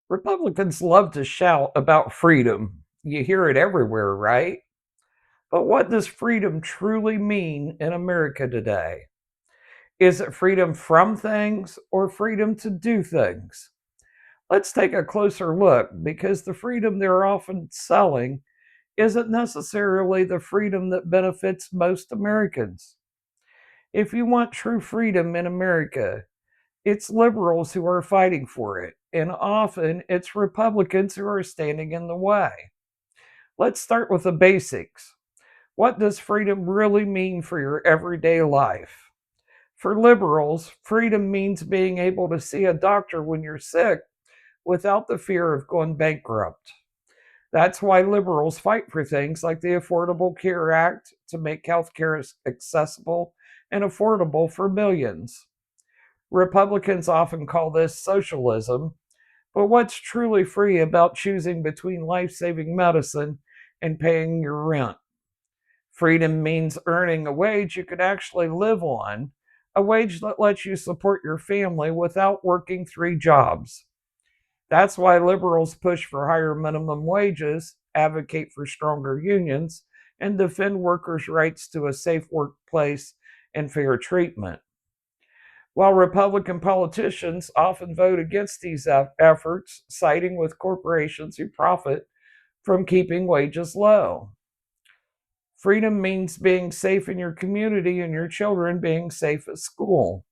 Republicans love to shout about freedom. You hear it everywhere, right? But what does freedom truly mean in America today? Is it freedom from things or freedom to do things? Let's take a closer look because the freedom they're often selling isn't necessarily the freedom that benefits most Americans. If you want true freedom in America, it's liberals who are fighting for it, and often it's Republicans who are standing in the way. Let's start with the basics. What does freedom really mean for your everyday life? For liberals, freedom means being able to see a doctor when you're sick without the fear of going bankrupt. That's why liberals fight for things like the Affordable Care Act to make healthcare accessible and affordable for millions. Republicans often call this socialism, but what's truly free about choosing between life saving medicine and paying your rent? Freedom means earning a wage you can actually live on, a wage that lets you support your family without working three jobs. That's why liberals push for higher minimum wages, advocate for stronger unions, and defend workers' rights to a safe workplace and fair treatment. While Republican politicians often vote against these efforts, siding with corporations who profit from keeping wages low. Freedom means being safe in your community and your children being safe at school.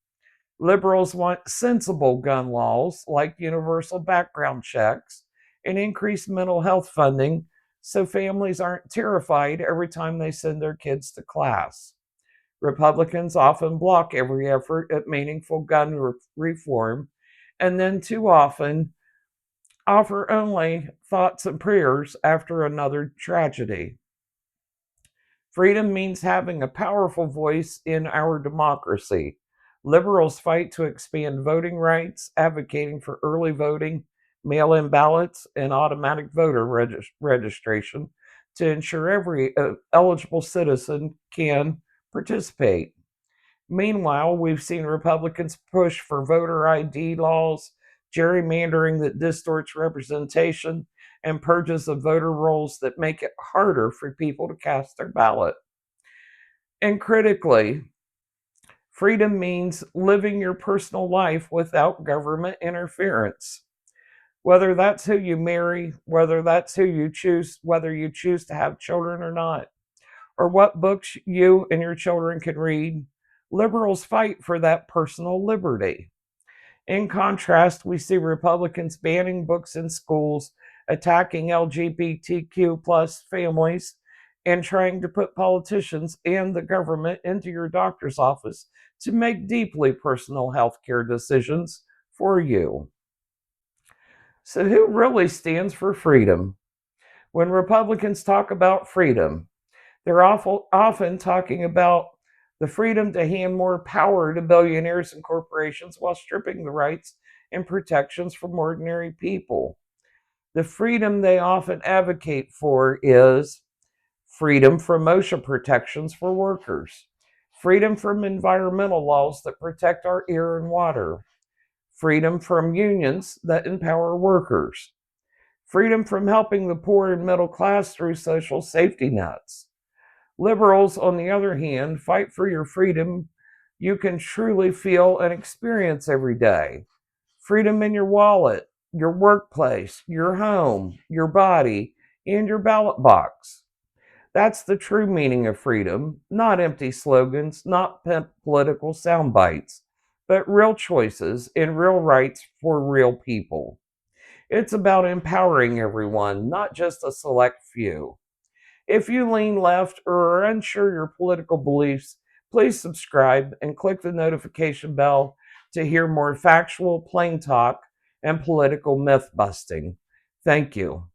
Liberals want sensible gun laws like universal background checks and increased mental health funding so families aren't terrified every time they send their kids to class. Republicans often block every effort at meaningful gun reform and then too often offer only thoughts and prayers after another tragedy. Freedom means having a powerful voice in our democracy. Liberals fight to expand voting rights, advocating for early voting, mail in ballots, and automatic voter registration to ensure every eligible citizen can participate. Meanwhile, we've seen Republicans push for voter ID laws, gerrymandering that distorts representation, and purges of voter rolls that make it harder for people to cast their ballot. And critically, freedom means living your personal life without government interference. Whether that's who you marry, whether that's who you choose, whether you choose to have children or not, or what books you and your children can read, liberals fight for that personal liberty. In contrast, we see Republicans banning books in schools, attacking LGBTQ plus families, and trying to put politicians and the government into your doctor's office to make deeply personal healthcare decisions for you. So, who really stands for freedom? When Republicans talk about freedom, they're often talking about the freedom to hand more power to billionaires and corporations while stripping the rights and protections from ordinary people. The freedom they often advocate for is freedom from OSHA protections for workers, freedom from environmental laws that protect our air and water, freedom from unions that empower workers, freedom from helping the poor and middle class through social safety nets. Liberals, on the other hand, fight for your freedom you can truly feel and experience every day. Freedom in your wallet, your workplace, your home, your body, and your ballot box. That's the true meaning of freedom, not empty slogans, not political sound bites, but real choices and real rights for real people. It's about empowering everyone, not just a select few. If you lean left or are unsure your political beliefs, please subscribe and click the notification bell to hear more factual, plain talk and political myth busting. Thank you.